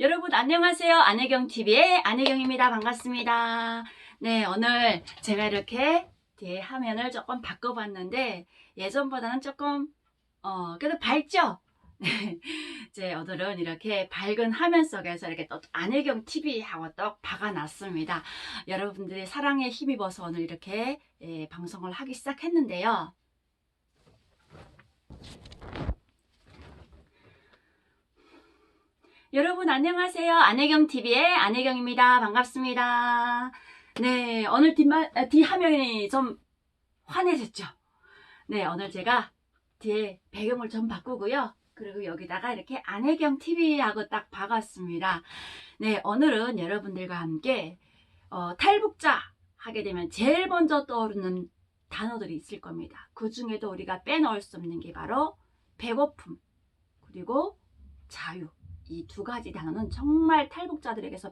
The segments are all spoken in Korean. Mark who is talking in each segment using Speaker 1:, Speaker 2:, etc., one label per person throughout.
Speaker 1: 여러분 안녕하세요. 안혜경TV의 안혜경입니다. 반갑습니다. 네, 오늘 제가 이렇게 뒤에 화면을 조금 바꿔봤는데 예전보다는 조금 그래도 밝죠? 네, 이제 오늘은 이렇게 밝은 화면 속에서 이렇게 또 안혜경TV 하고 또 박아놨습니다. 여러분들의 사랑에 힘입어서 오늘 이렇게 방송을 하기 시작했는데요. 여러분 안녕하세요. 안혜경TV의 안혜경입니다. 반갑습니다. 네, 오늘 뒷화면이 좀 환해졌죠? 네, 오늘 제가 뒤에 배경을 좀 바꾸고요. 그리고 여기다가 이렇게 안혜경TV하고 딱 박았습니다. 네, 오늘은 여러분들과 함께 탈북자 하게 되면 제일 먼저 떠오르는 단어들이 있을 겁니다. 그 중에도 우리가 빼놓을 수 없는 게 바로 배고픔, 그리고 자유. 이 두 가지 단어는 정말 탈북민에게서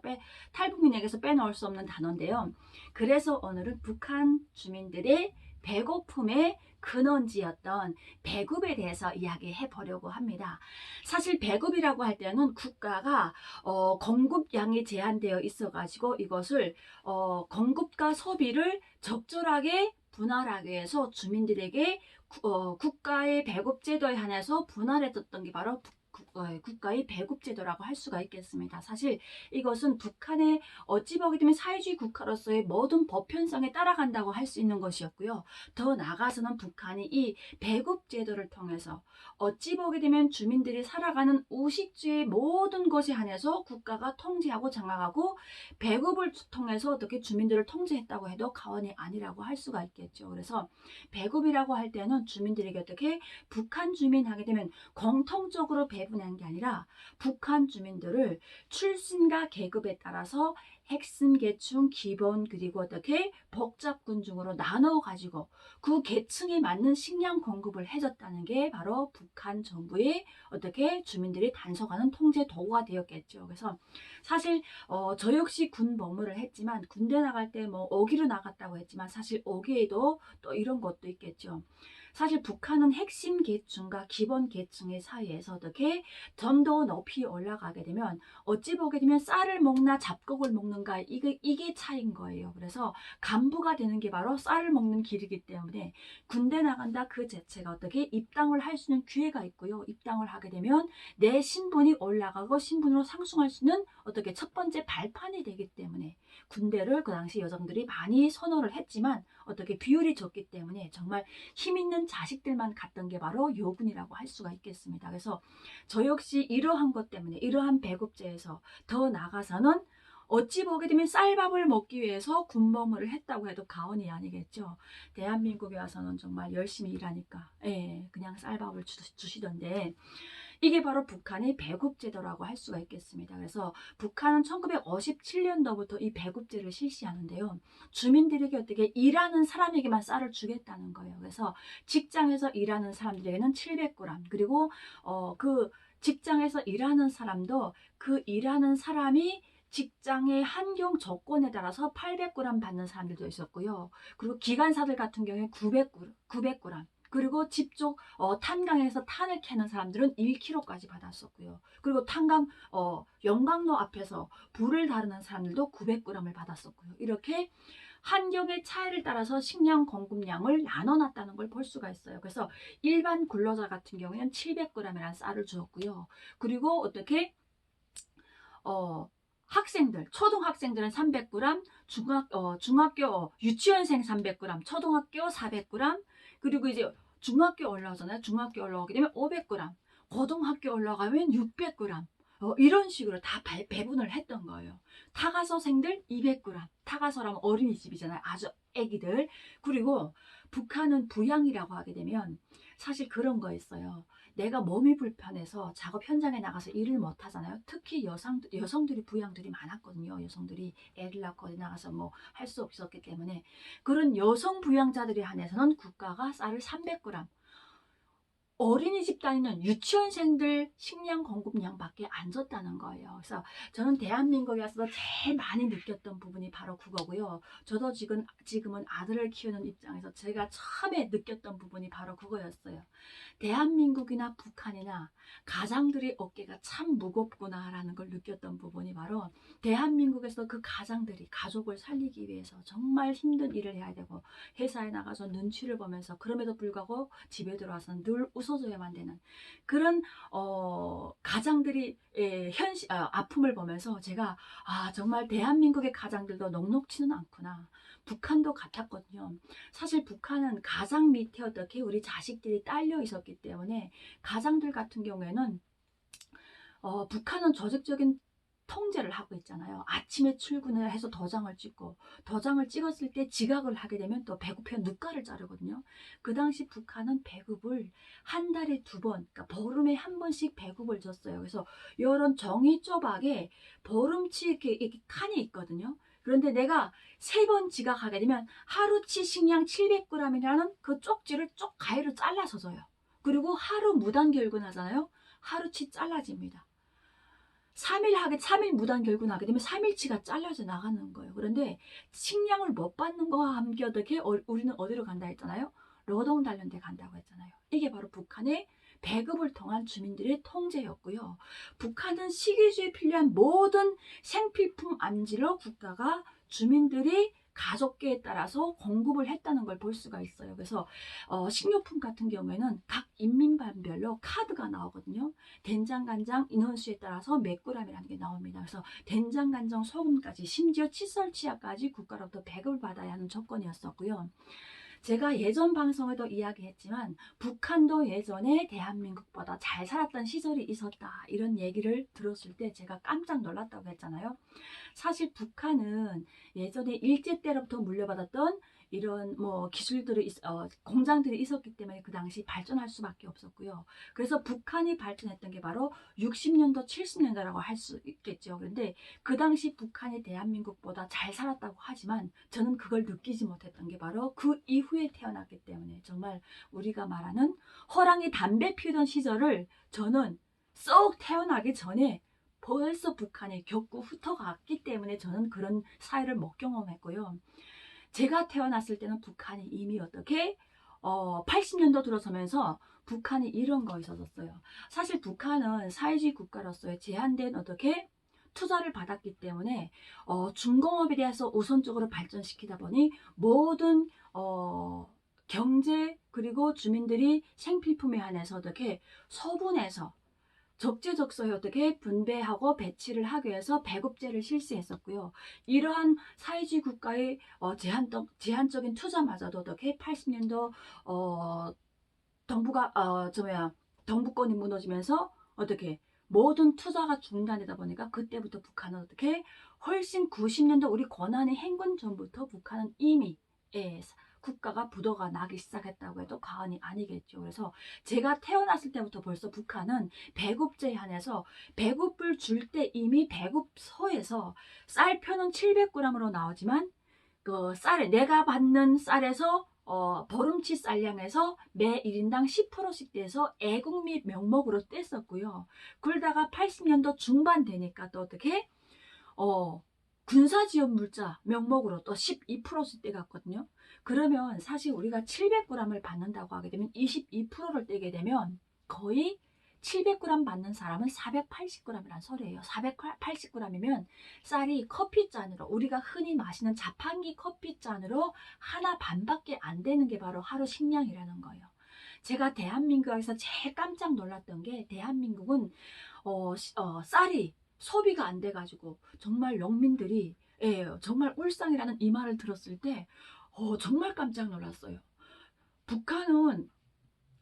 Speaker 1: 빼놓을 수 없는 단어인데요. 그래서 오늘은 북한 주민들의 배고픔의 근원지였던 배급에 대해서 이야기해 보려고 합니다. 사실 배급이라고 할 때는 국가가 공급량이 제한되어 있어 가지고 이것을 공급과 소비를 적절하게 분할하기 위해서 주민들에게 국가의 배급 제도에 한해서 분할해줬던 게 바로 국가의 배급제도라고 할 수가 있겠습니다. 사실 이것은 북한의 어찌 보게 되면 사회주의 국가로서의 모든 보편성에 따라간다고 할 수 있는 것이었고요. 더 나아가서는 북한이 이 배급제도를 통해서 어찌 보게 되면 주민들이 살아가는 우식주의 모든 것에 한해서 국가가 통제하고 장악하고 배급을 통해서 어떻게 주민들을 통제했다고 해도 과언이 아니라고 할 수가 있겠죠. 그래서 배급이라고 할 때는 주민들에게 어떻게 북한 주민 하게 되면 공통적으로 배분한 게 아니라 북한 주민들을 출신과 계급에 따라서 핵심 계층, 기본, 그리고 어떻게 복잡군중으로 나눠 가지고 그 계층에 맞는 식량 공급을 해줬다는 게 바로 북한 정부의 어떻게 주민들이 단속하는 통제 도구가 되었겠죠. 그래서 사실 저 역시 군 복무를 했지만 군대 나갈 때 뭐 5기로 나갔다고 했지만 사실 5기에도 또 이런 것도 있겠죠. 사실 북한은 핵심 계층과 기본 계층의 사이에서 어떻게 좀 더 높이 올라가게 되면 어찌 보게 되면 쌀을 먹나 잡곡을 먹는가 이게 차이인 거예요. 그래서 간부가 되는 게 바로 쌀을 먹는 길이기 때문에 군대 나간다 그 자체가 어떻게 입당을 할 수 있는 기회가 있고요. 입당을 하게 되면 내 신분이 올라가고 신분으로 상승할 수 있는 어떻게 첫 번째 발판이 되기 때문에 군대를 그 당시 여성들이 많이 선호를 했지만 어떻게 비율이 적기 때문에 정말 힘 있는 자식들만 갔던 게 바로 요군이라고 할 수가 있겠습니다. 그래서 저 역시 이러한 것 때문에 이러한 배급제에서 더 나가서는 어찌 보게 되면 쌀밥을 먹기 위해서 군복무를 했다고 해도 과언이 아니겠죠. 대한민국에 와서는 정말 열심히 일하니까 그냥 쌀밥을 주시던데 이게 바로 북한의 배급제도라고 할 수가 있겠습니다. 그래서 북한은 1957년도부터 이 배급제를 실시하는데요. 주민들에게 어떻게 일하는 사람에게만 쌀을 주겠다는 거예요. 그래서 직장에서 일하는 사람들에게는 700g 그리고 그 직장에서 일하는 사람도 그 일하는 사람이 직장의 환경 조건에 따라서 800g 받는 사람들도 있었고요. 그리고 기관사들 같은 경우에 900g 그리고 집쪽 탄강에서 탄을 캐는 사람들은 1kg까지 받았었고요. 그리고 영광로 앞에서 불을 다루는 사람들도 900g을 받았었고요. 이렇게 환경의 차이를 따라서 식량 공급량을 나눠놨다는 걸 볼 수가 있어요. 그래서 일반 근로자 같은 경우에는 700g이라는 쌀을 주었고요. 그리고 어떻게 초등학생들은 300g, 중학교 유치원생 300g, 초등학교 400g, 그리고 이제 중학교 올라오잖아요. 중학교 올라오게 되면 500g, 고등학교 올라가면 600g, 이런 식으로 다 배분을 했던 거예요. 타가서생들 200g, 타가서라면 어린이집이잖아요. 아주 애기들. 그리고 북한은 부양이라고 하게 되면 사실 그런 거 있어요. 내가 몸이 불편해서 작업 현장에 나가서 일을 못 하잖아요. 특히 여성들이 부양들이 많았거든요. 여성들이 애를 낳고 어디 나가서 뭐 할 수 없었기 때문에 그런 여성 부양자들에 한해서는 국가가 쌀을 300g 어린이집 다니는 유치원생들 식량 공급량밖에 안 줬다는 거예요. 그래서 저는 대한민국에서 제일 많이 느꼈던 부분이 바로 그거고요. 저도 지금은 아들을 키우는 입장에서 제가 처음에 느꼈던 부분이 바로 그거였어요. 대한민국이나 북한이나 가장들의 어깨가 참 무겁구나라는 걸 느꼈던 부분이 바로 대한민국에서 그 가장들이 가족을 살리기 위해서 정말 힘든 일을 해야 되고 회사에 나가서 눈치를 보면서 그럼에도 불구하고 집에 들어와서는 늘 웃어줘야만 되는 그런 가장들이 아픔을 보면서 제가 정말 대한민국의 가장들도 넉넉치는 않구나. 북한도 같았거든요. 사실 북한은 가장 밑에 어떻게 우리 자식들이 딸려 있었기 때문에 가장들 같은 경우에는 북한은 조직적인 통제를 하고 있잖아요. 아침에 출근을 해서 도장을 찍고 도장을 찍었을 때 지각을 하게 되면 또 배급표 누가를 자르거든요. 그 당시 북한은 배급을 한 달에 2번, 그러니까 보름에 한 번씩 배급을 줬어요. 그래서 이런 종이 조각에 보름치 이렇게 칸이 있거든요. 그런데 내가 3번 지각하게 되면 하루치 식량 700g이라는 그 쪽지를 쪽 가위로 잘라서 줘요. 그리고 하루 무단 결근하잖아요. 하루치 잘라집니다. 3일 무단 결근하게 되면 3일치가 잘려져 나가는 거예요. 그런데 식량을 못 받는 거와 함께 어떻게 우리는 어디로 간다 했잖아요. 노동 단련대 간다고 했잖아요. 이게 바로 북한의 배급을 통한 주민들의 통제였고요. 북한은 식이주에 필요한 모든 생필품 안지로 국가가 주민들이 가족계에 따라서 공급을 했다는 걸 볼 수가 있어요. 그래서 식료품 같은 경우에는 각 인민반별로 카드가 나오거든요. 된장, 간장, 인원수에 따라서 몇 g이라는 게 나옵니다. 그래서 된장, 간장, 소금까지 심지어 칫솔, 치약까지 국가로부터 배급을 받아야 하는 조건이었었고요. 제가 예전 방송에도 이야기했지만 북한도 예전에 대한민국보다 잘 살았던 시절이 있었다 이런 얘기를 들었을 때 제가 깜짝 놀랐다고 했잖아요. 사실 북한은 예전에 일제 때로부터 물려받았던 이런 기술들이 공장들이 있었기 때문에 그 당시 발전할 수밖에 없었고요. 그래서 북한이 발전했던 게 바로 60년도 70년대라고 할 수 있겠죠. 그런데 그 당시 북한이 대한민국보다 잘 살았다고 하지만 저는 그걸 느끼지 못했던 게 바로 그 이후에 태어났기 때문에 정말 우리가 말하는 호랑이 담배 피우던 시절을 저는 쏙 태어나기 전에 벌써 북한이 겪고 훑어갔기 때문에 저는 그런 사회를 못 경험했고요. 제가 태어났을 때는 북한이 이미 어떻게 80년도 들어서면서 북한이 이런 거 있었어요. 사실 북한은 사회주의 국가로서의 제한된 어떻게 투자를 받았기 때문에 중공업에 대해서 우선적으로 발전시키다 보니 모든 경제 그리고 주민들이 생필품에 한해서 어떻게 소분해서 적재적소에 어떻게 분배하고 배치를 하기 위해서 배급제를 실시했었고요. 이러한 사회주의 국가의 제한적인 투자마저도 어떻게 80년도 동북권이 무너지면서 어떻게 모든 투자가 중단되다 보니까 그때부터 북한은 어떻게 훨씬 90년도 우리 권한의 행군 전부터 북한은 이미 국가가 부도가 나기 시작했다고 해도 과언이 아니겠죠. 그래서 제가 태어났을 때부터 벌써 북한은 배급제에 한해서 배급을 줄 때 이미 배급소에서 쌀표는 700g으로 나오지만 그 쌀에 내가 받는 쌀에서 보름치 쌀량에서 매 1인당 10%씩 떼서 애국미 명목으로 뗐었고요. 그러다가 80년도 중반 되니까 또 어떻게 군사지원 물자 명목으로 또 12%씩 떼갔거든요. 그러면 사실 우리가 700g을 받는다고 하게 되면 22%를 떼게 되면 거의 700g 받는 사람은 480g이란 소리예요. 480g이면 쌀이 커피잔으로 우리가 흔히 마시는 자판기 커피잔으로 하나 반밖에 안 되는 게 바로 하루 식량이라는 거예요. 제가 대한민국에서 제일 깜짝 놀랐던 게 대한민국은 쌀이 소비가 안 돼가지고 정말 농민들이 정말 울상이라는 이 말을 들었을 때 정말 깜짝 놀랐어요. 북한은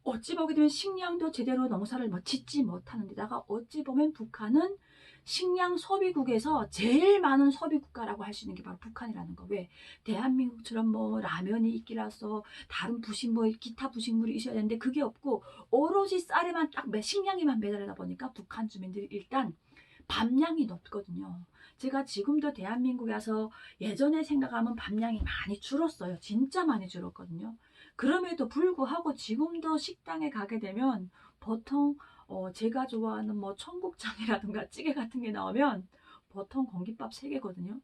Speaker 1: 어찌 보게 되면 식량도 제대로 농사를 짓지 못하는 데다가 어찌 보면 북한은 식량 소비국에서 제일 많은 소비국가라고 할 수 있는 게 바로 북한이라는 거. 왜? 대한민국처럼 라면이 있기라서 다른 기타 부식물이 있어야 되는데 그게 없고 오로지 쌀에만 딱 식량에만 매달리다 보니까 북한 주민들이 일단 밥량이 높거든요. 제가 지금도 대한민국에 와서 예전에 생각하면 밥량이 많이 줄었어요. 진짜 많이 줄었거든요. 그럼에도 불구하고 지금도 식당에 가게 되면 보통 제가 좋아하는 뭐 청국장이라든가 찌개 같은 게 나오면 보통 공깃밥 3개거든요.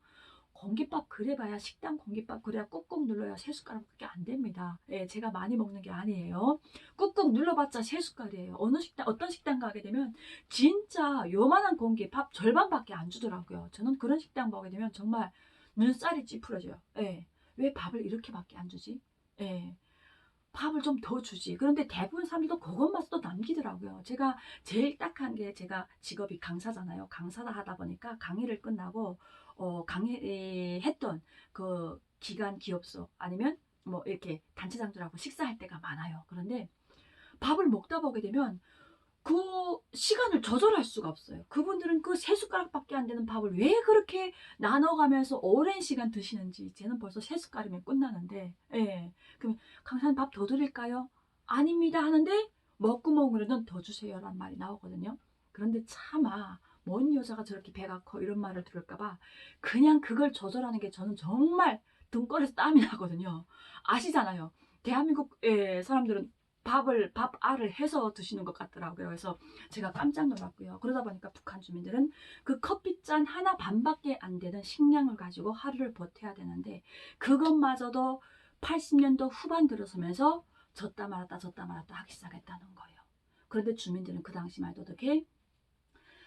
Speaker 1: 공깃밥 그래봐야 식당 공깃밥 그래야 꾹꾹 눌러야 3숟가락밖에 안 됩니다. 예, 제가 많이 먹는 게 아니에요. 꾹꾹 눌러봤자 3숟갈이에요. 어느 식당 어떤 식당 가게 되면 진짜 요만한 공깃밥 절반밖에 안 주더라고요. 저는 그런 식당 보게 되면 정말 눈살이 찌푸려져요. 예, 왜 밥을 이렇게밖에 안 주지? 예. 밥을 좀 더 주지. 그런데 대부분 사람들도 그것만 또 남기더라고요. 제가 제일 딱한 게 제가 직업이 강사잖아요. 강사다 하다 보니까 강의를 끝나고 강의했던 그 기관 기업소 아니면 뭐 이렇게 단체장들하고 식사할 때가 많아요. 그런데 밥을 먹다 보게 되면 그 시간을 조절할 수가 없어요. 그분들은 그 3숟가락밖에 안 되는 밥을 왜 그렇게 나눠가면서 오랜 시간 드시는지. 쟤는 벌써 3숟갈이면 끝나는데, 예. 그럼 강사님 밥 더 드릴까요? 아닙니다 하는데 먹고 먹으려는 더 주세요라는 말이 나오거든요. 그런데 차마 뭔 여자가 저렇게 배가 커 이런 말을 들을까봐 그냥 그걸 조절하는 게 저는 정말 등골에서 땀이 나거든요. 아시잖아요. 대한민국 사람들은 밥알을 해서 드시는 것 같더라고요. 그래서 제가 깜짝 놀랐고요. 그러다 보니까 북한 주민들은 그 커피잔 하나 반밖에 안 되는 식량을 가지고 하루를 버텨야 되는데 그것마저도 80년도 후반 들어서면서 졌다 말았다 졌다 말았다 하기 시작했다는 거예요. 그런데 주민들은 그 당시만 해도 어떻게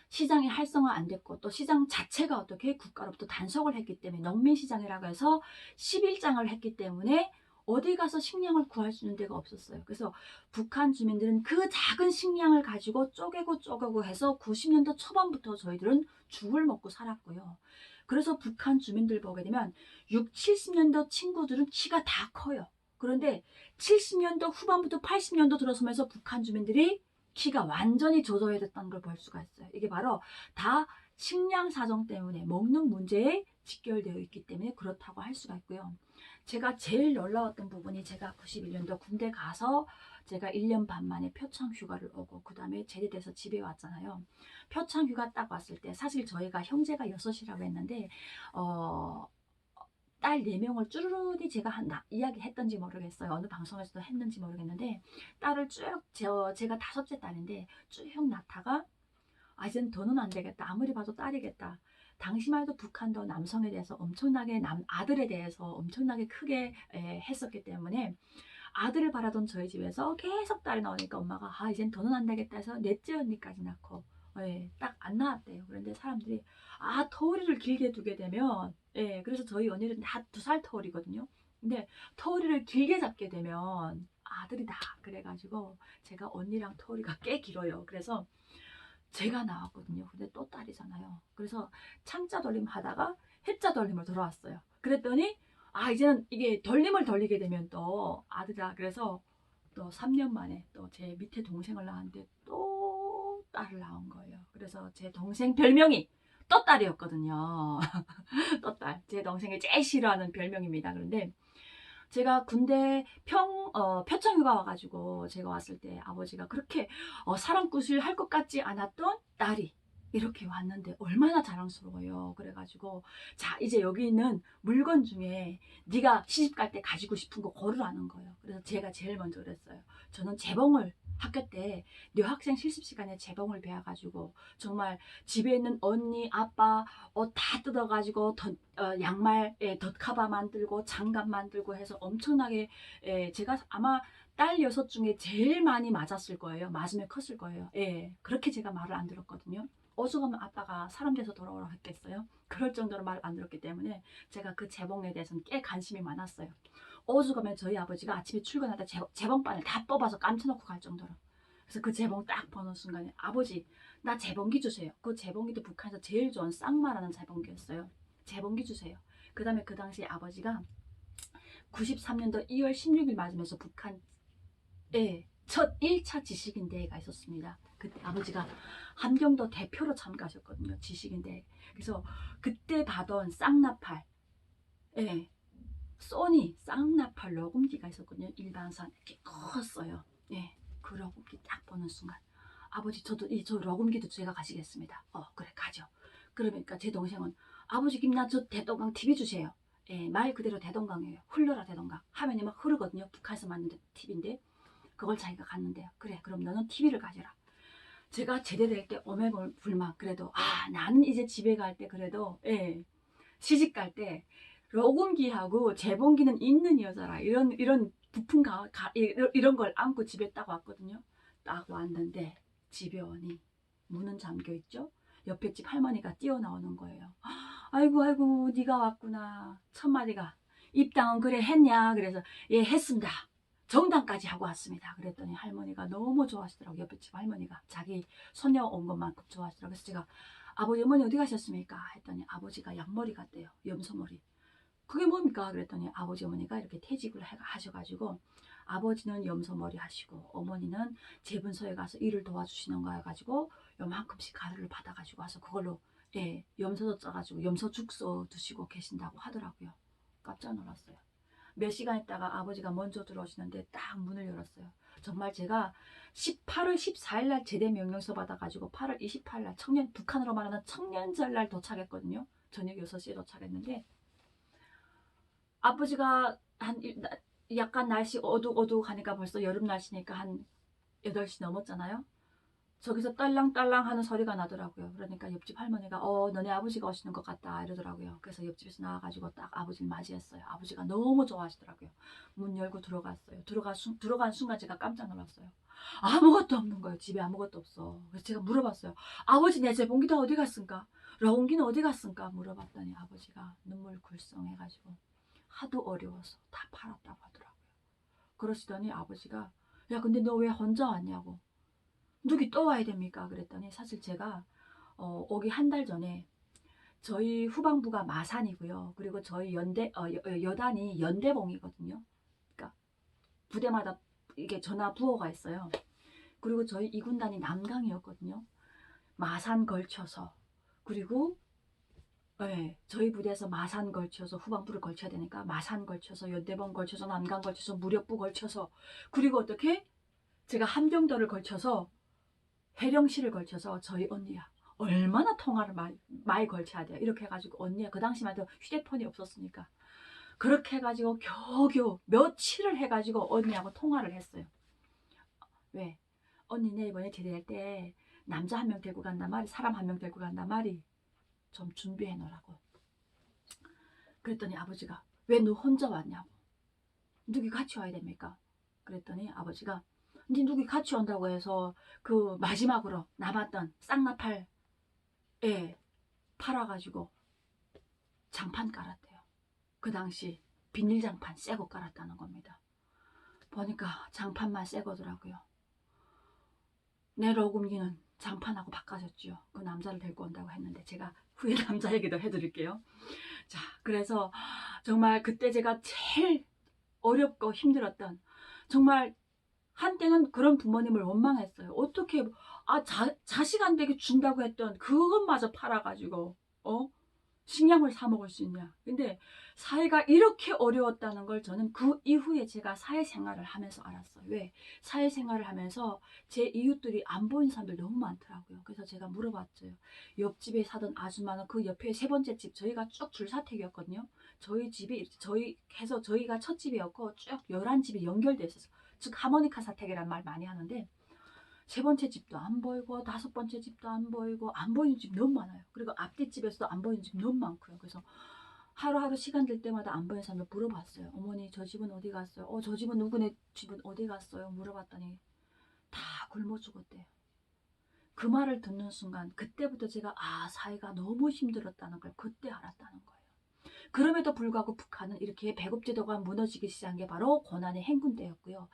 Speaker 1: 시장이 활성화 안 됐고 또 시장 자체가 어떻게 국가로부터 단속을 했기 때문에 농민시장이라고 해서 11장을 했기 때문에 어디 가서 식량을 구할 수 있는 데가 없었어요. 그래서 북한 주민들은 그 작은 식량을 가지고 쪼개고 해서 90년도 초반부터 저희들은 죽을 먹고 살았고요. 그래서 북한 주민들 보게 되면 6, 70년도 친구들은 키가 다 커요. 그런데 70년도 후반부터 80년도 들어서면서 북한 주민들이 키가 완전히 저조해졌다는 걸 볼 수가 있어요. 이게 바로 다 식량 사정 때문에 먹는 문제에 직결되어 있기 때문에 그렇다고 할 수가 있고요. 제가 제일 놀라웠던 부분이 제가 91년도 군대 가서 제가 1년 반 만에 표창 휴가를 오고 그 다음에 제대돼서 집에 왔잖아요. 표창 휴가 딱 왔을 때 사실 저희가 형제가 6이라고 했는데 딸 4명을 쭈루루니 제가 이야기했던지 모르겠어요. 어느 방송에서도 했는지 모르겠는데 딸을 쭉 제가 5째 딸인데 쭉 낳다가 이젠 더는 안 되겠다. 아무리 봐도 딸이겠다. 당시만 해도 북한도 남성에 대해서 엄청나게 아들에 대해서 엄청나게 크게 했었기 때문에 아들을 바라던 저희 집에서 계속 딸이 나오니까 엄마가 이젠 더는 안 되겠다 해서 넷째 언니까지 낳고 딱 안 나왔대요. 그런데 사람들이 터울이를 길게 두게 되면 그래서 저희 언니는 다 2살 터울이거든요. 근데 터울이를 길게 잡게 되면 아들이다 그래가지고 제가 언니랑 터울이가 꽤 길어요. 그래서 제가 나왔거든요. 근데 또 딸이잖아요. 그래서 창자 돌림 하다가 해자 돌림을 돌아왔어요. 그랬더니 이제는 이게 돌림을 돌리게 되면 또 아들이다. 그래서 또 3년 만에 또 제 밑에 동생을 낳았는데 또 딸을 낳은 거예요. 그래서 제 동생 별명이 또 딸이었거든요. 또 딸. 제 동생이 제일 싫어하는 별명입니다. 그런데 제가 군대 표창휴가 와가지고 제가 왔을 때 아버지가 그렇게 사랑굿을 할 것 같지 않았던 딸이 이렇게 왔는데 얼마나 자랑스러워요. 그래가지고 자 이제 여기 있는 물건 중에 네가 시집 갈 때 가지고 싶은 거 고르라는 거예요. 그래서 제가 제일 먼저 그랬어요. 저는 재봉을 학교 때 여학생 실습 시간에 재봉을 배워가지고 정말 집에 있는 언니 아빠 옷 다 뜯어가지고 양말 덧카바 만들고 장갑 만들고 해서 엄청나게 제가 아마 딸 6 중에 제일 많이 맞았을 거예요. 맞으면 컸을 거예요. 그렇게 제가 말을 안 들었거든요. 어수가면 아빠가 사람 돼서 돌아오라고 했겠어요? 그럴 정도로 말을 안 들었기 때문에 제가 그 재봉에 대해서는 꽤 관심이 많았어요. 어수가면 저희 아버지가 아침에 출근할 때 재봉반을 다 뽑아서 감춰놓고 갈 정도로. 그래서 그 재봉 딱 보는 순간에 아버지 나 재봉기 주세요. 그 재봉기도 북한에서 제일 좋은 쌍마라는 재봉기였어요. 재봉기 주세요. 그 다음에 그 당시에 아버지가 93년도 2월 16일 맞으면서 북한에 첫 1차 지식인 대회가 있었습니다. 그때 아버지가 함경도 대표로 참가하셨거든요. 지식인 대회. 그래서 그때 받은 쌍나팔 소니 쌍나팔 녹음기가 있었거든요. 일반산 이렇게 컸어요. 그 녹음기 딱 보는 순간 아버지 저 러금기도 제가 가시겠습니다. 그래 가죠. 그러니까 제 동생은 아버지 김나 저 대동강 TV 주세요. 예, 말 그대로 대동강이에요. 흘러라 대동강. 화면이 막 흐르거든요. 북한에서 만든 TV인데 그걸 자기가 갔는데요. 그래 그럼 너는 TV를 가져라. 제가 제대될 때 오매불망 그래도 나는 이제 집에 갈 때 그래도 시집 갈 때 러금기하고 재봉기는 있는 여자라 이런 부푼 이런 걸 안고 집에 딱 왔거든요. 딱 왔는데 집에 오니 문은 잠겨 있죠. 옆에 집 할머니가 뛰어나오는 거예요. 아이고 아이고 네가 왔구나. 첫 마디가 입당은 그래 했냐. 그래서 예 했습니다. 정당까지 하고 왔습니다. 그랬더니 할머니가 너무 좋아하시더라고요. 옆에 집 할머니가 자기 손녀 온 것만큼 좋아하시더라고요. 그래서 제가 아버지 어머니 어디 가셨습니까? 했더니 아버지가 양머리 갔대요. 염소머리. 그게 뭡니까? 그랬더니 아버지 어머니가 이렇게 퇴직을 하셔가지고 아버지는 염소머리 하시고 어머니는 재분소에 가서 일을 도와주시는 거 해가지고 요만큼씩 가루를 받아가지고 와서 그걸로 염소도 짜가지고 염소죽 써 드시고 계신다고 하더라고요. 깜짝 놀랐어요. 몇 시간 있다가 아버지가 먼저 들어오시는데 딱 문을 열었어요. 정말 제가 8월 14일 날 제대 명령서 받아가지고 8월 28일 날 북한으로 말하는 청년절 날 도착했거든요. 저녁 6시에 도착했는데 아버지가 약간 날씨 어둑어둑하니까 벌써 여름 날씨니까 한 8시 넘었잖아요. 저기서 딸랑딸랑 하는 소리가 나더라고요. 그러니까 옆집 할머니가 너네 아버지가 오시는 것 같다 이러더라고요. 그래서 옆집에서 나와가지고 딱 아버지를 맞이했어요. 아버지가 너무 좋아하시더라고요. 문 열고 들어갔어요. 들어간 순간 제가 깜짝 놀랐어요. 아무것도 없는 거예요. 집에 아무것도 없어. 그래서 제가 물어봤어요. 아버지 내 재봉기 다 어디 갔습니까? 러운기는 어디 갔습니까? 물어봤더니 아버지가 눈물 글썽해가지고 하도 어려워서 다 팔았다고 하더라고요. 그러시더니 아버지가 야 근데 너 왜 혼자 왔냐고. 누기 또 와야 됩니까? 그랬더니 사실 제가 오기 한 달 전에 저희 후방부가 마산이고요. 그리고 저희 여단이 연대봉이거든요. 그러니까 부대마다 이게 전화 부호가 있어요. 그리고 저희 2군단이 남강이었거든요. 마산 걸쳐서 그리고 저희 부대에서 마산 걸쳐서 후방부를 걸쳐야 되니까 마산 걸쳐서 연대봉 걸쳐서 남강 걸쳐서 무력부 걸쳐서 그리고 어떻게 제가 함정도를 걸쳐서 해령시를 걸쳐서 저희 언니야 얼마나 통화를 많이 걸쳐야 돼요. 이렇게 해가지고 언니야 그 당시만 해도 휴대폰이 없었으니까 그렇게 해가지고 겨우겨우 며칠을 해가지고 언니하고 통화를 했어요. 왜? 언니네 이번에 제대할 때 남자 한 명 데리고 간단 말이 사람 한 명 데리고 간단 말이 좀 준비해 놓으라고. 그랬더니 아버지가 왜 너 혼자 왔냐고. 누구 같이 와야 됩니까? 그랬더니 아버지가 이제 누구 같이 온다고 해서 그 마지막으로 남았던 쌍나팔 팔아가지고 장판 깔았대요. 그 당시 비닐장판 새거 깔았다는 겁니다. 보니까 장판만 새거더라고요. 내 러금기는 장판하고 바꿔줬죠. 그 남자를 데리고 온다고 했는데 제가 후에 남자 얘기도 해드릴게요. 자, 그래서 정말 그때 제가 제일 어렵고 힘들었던 정말 한때는 그런 부모님을 원망했어요. 어떻게 자식한테 준다고 했던 그것마저 팔아가지고 식량을 사 먹을 수 있냐. 근데 사회가 이렇게 어려웠다는 걸 저는 그 이후에 제가 사회생활을 하면서 알았어요. 왜? 사회생활을 하면서 제 이웃들이 안 보인 사람들 너무 많더라고요. 그래서 제가 물어봤죠. 옆집에 사던 아줌마는 그 옆에 세 번째 집 저희가 쭉 줄사택이었거든요. 저희 집이 저희가 첫 집이었고 쭉 11집이 연결돼 있어서 즉 하모니카 사택이란 말 많이 하는데 세 번째 집도 안 보이고 다섯 번째 집도 안 보이고 안 보이는 집 너무 많아요. 그리고 앞뒤 집에서도 안 보이는 집 너무 많고요. 그래서 하루하루 시간 될 때마다 안 보이는 사람을 물어봤어요. 어머니 저 집은 어디 갔어요? 저 집은 누구네 집은 어디 갔어요? 물어봤더니 다 굶어 죽었대요. 그 말을 듣는 순간 그때부터 제가 사회가 너무 힘들었다는 걸 그때 알았다는 거예요. 그럼에도 불구하고 북한은 이렇게 배급제도가 무너지기 시작한 게 바로 고난의 행군 때였고요.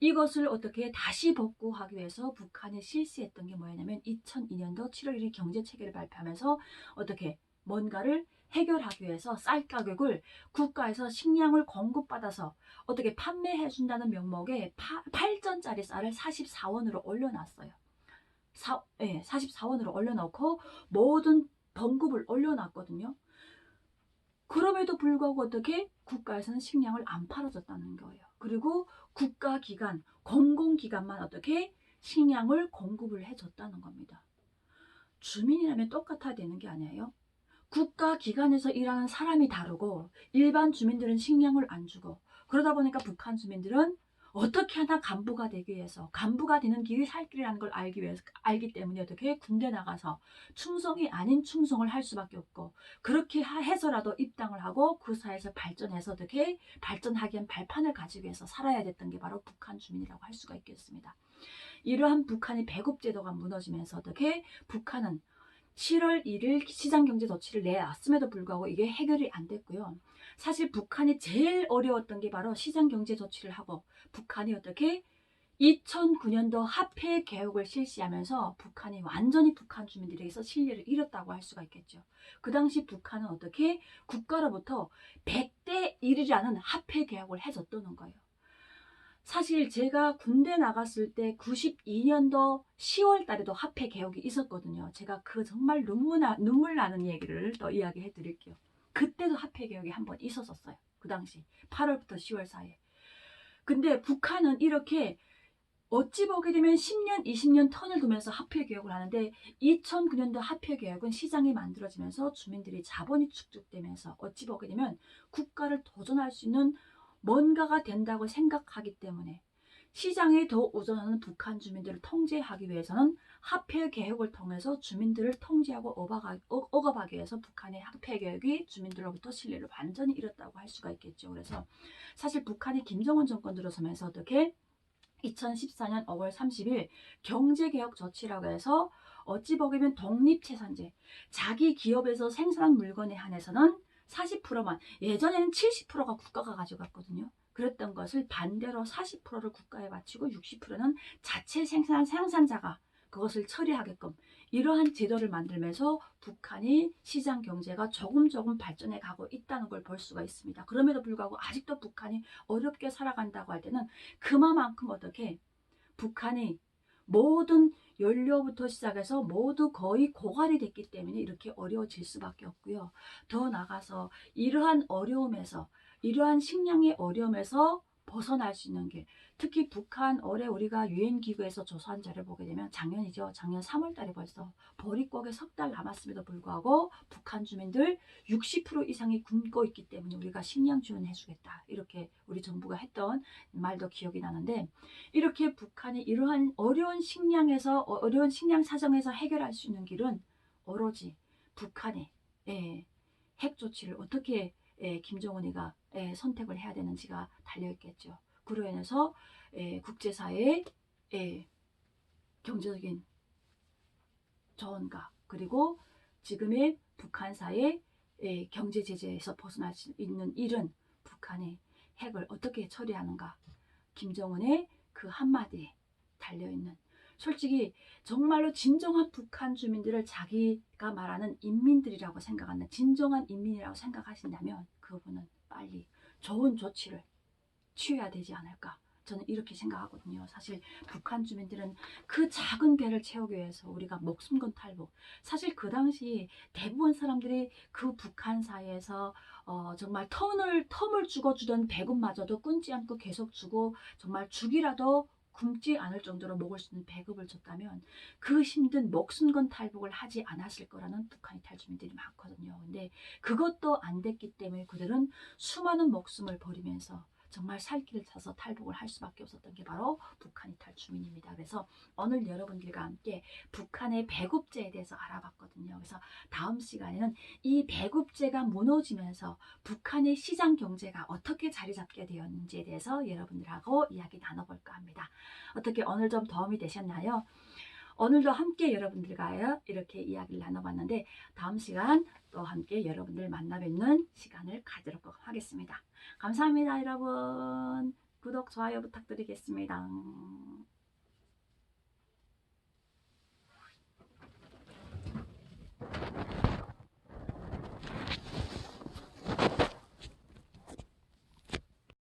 Speaker 1: 이것을 어떻게 다시 복구하기 위해서 북한이 실시했던 게 뭐였냐면 2002년도 7월 1일 경제체계를 발표하면서 어떻게 뭔가를 해결하기 위해서 쌀 가격을 국가에서 식량을 공급받아서 어떻게 판매해준다는 명목에 8전짜리 쌀을 44원으로 올려놨어요. 44원으로 올려놓고 모든 봉급을 올려놨거든요. 그럼에도 불구하고 어떻게 국가에서는 식량을 안 팔아줬다는 거예요. 그리고 국가기관, 공공기관만 어떻게 식량을 공급을 해줬다는 겁니다. 주민이라면 똑같아야 되는 게 아니에요. 국가기관에서 일하는 사람이 다르고 일반 주민들은 식량을 안 주고, 그러다 보니까 북한 주민들은 어떻게 하나 간부가 되기 위해서, 간부가 되는 길이 살 길이라는 걸 알기 때문에 어떻게 군대 나가서 충성이 아닌 충성을 할 수밖에 없고, 그렇게 해서라도 입당을 하고 그 사회에서 발전해서 어떻게 발전하기 위한 발판을 가지기 위해서 살아야 됐던 게 바로 북한 주민이라고 할 수가 있겠습니다. 이러한 북한의 배급제도가 무너지면서 어떻게 북한은 7월 1일 시장경제조치를 내놨음에도 불구하고 이게 해결이 안 됐고요. 사실 북한이 제일 어려웠던 게 바로 시장경제조치를 하고, 북한이 어떻게 2009년도 화폐 개혁을 실시하면서 북한이 완전히 북한 주민들에게서 신뢰를 잃었다고 할 수가 있겠죠. 그 당시 북한은 어떻게 국가로부터 100대 1이라는 화폐 개혁을 해줬다는 거예요. 사실 제가 군대 나갔을 때 92년도 10월 달에도 화폐 개혁이 있었거든요. 제가 그 정말 눈물 나는 얘기를 또 이야기해 드릴게요. 그때도 화폐 개혁이 한번 있었어요. 그 당시 8월부터 10월 사이에. 근데 북한은 이렇게 어찌 보게 되면 10년, 20년 턴을 두면서 화폐 개혁을 하는데, 2009년도 화폐 개혁은 시장이 만들어지면서 주민들이 자본이 축적되면서 어찌 보게 되면 국가를 도전할 수 있는 뭔가가 된다고 생각하기 때문에 시장에 더 의존하는 북한 주민들을 통제하기 위해서는 화폐 개혁을 통해서 주민들을 통제하고 억압하기 위해서 북한의 화폐 개혁이 주민들로부터 신뢰를 완전히 잃었다고 할 수가 있겠죠. 그래서 사실 북한이 김정은 정권 들어서면서 어떻게 2014년 5월 30일 경제개혁 조치라고 해서 어찌 보면 독립채산제, 자기 기업에서 생산한 물건에 한해서는 40%만, 예전에는 70%가 국가가 가져갔거든요. 그랬던 것을 반대로 40%를 국가에 바치고 60%는 자체 생산한 생산자가 그것을 처리하게끔, 이러한 제도를 만들면서 북한이 시장 경제가 조금 발전해 가고 있다는 걸 볼 수가 있습니다. 그럼에도 불구하고 아직도 북한이 어렵게 살아간다고 할 때는 그만큼 어떻게 북한이 모든 연료부터 시작해서 모두 거의 고갈이 됐기 때문에 이렇게 어려워질 수밖에 없고요. 더 나아가서 이러한 어려움에서, 이러한 식량의 어려움에서 벗어날 수 있는 길, 특히 북한 올해 우리가 유엔기구에서 조사한 자료를 보게 되면 작년이죠. 작년 3월 달에 벌써 보릿고개 석 달 남았음에도 불구하고 북한 주민들 60% 이상이 굶고 있기 때문에 우리가 식량 지원해 주겠다, 이렇게 우리 정부가 했던 말도 기억이 나는데, 이렇게 북한이 이러한 어려운 식량 사정에서 해결할 수 있는 길은 오로지 북한의 핵 조치를 어떻게 김정은이가 선택을 해야 되는지가 달려있겠죠. 그로 인해서 국제사회의 경제적인 저원과, 그리고 지금의 북한사의 경제 제재에서 벗어날 수 있는 일은 북한의 핵을 어떻게 처리하는가, 김정은의 그 한마디에 달려있는, 솔직히 정말로 진정한 북한 주민들을 자기가 말하는 인민들이라고 생각한다, 진정한 인민이라고 생각하신다면 그분은 빨리 좋은 조치를 취해야 되지 않을까, 저는 이렇게 생각하거든요. 사실 북한 주민들은 그 작은 배를 채우기 위해서 우리가 목숨 건 탈북, 사실 그 당시 대부분 사람들이 그 북한 사이에서 정말 텀을 주고주던 배급마저도 끊지 않고 계속 주고, 정말 죽이라도 굶지 않을 정도로 먹을 수 있는 배급을 줬다면 그 힘든 목숨 건 탈북을 하지 않았을 거라는 북한 이탈 주민들이 많거든요. 근데 그것도 안 됐기 때문에 그들은 수많은 목숨을 버리면서 정말 살 길을 찾아서 탈북을 할 수밖에 없었던 게 바로 북한 이탈 주민입니다. 그래서 오늘 여러분들과 함께 북한의 배급제에 대해서 알아봤거든요. 그래서 다음 시간에는 이 배급제가 무너지면서 북한의 시장 경제가 어떻게 자리 잡게 되었는지에 대해서 여러분들하고 이야기 나눠볼까 합니다. 어떻게 오늘 좀 도움이 되셨나요? 오늘도 함께 여러분들과 이렇게 이야기를 나눠봤는데, 다음 시간 또 함께 여러분들 만나 뵙는 시간을 가지도록 하겠습니다. 감사합니다, 여러분. 구독, 좋아요 부탁드리겠습니다.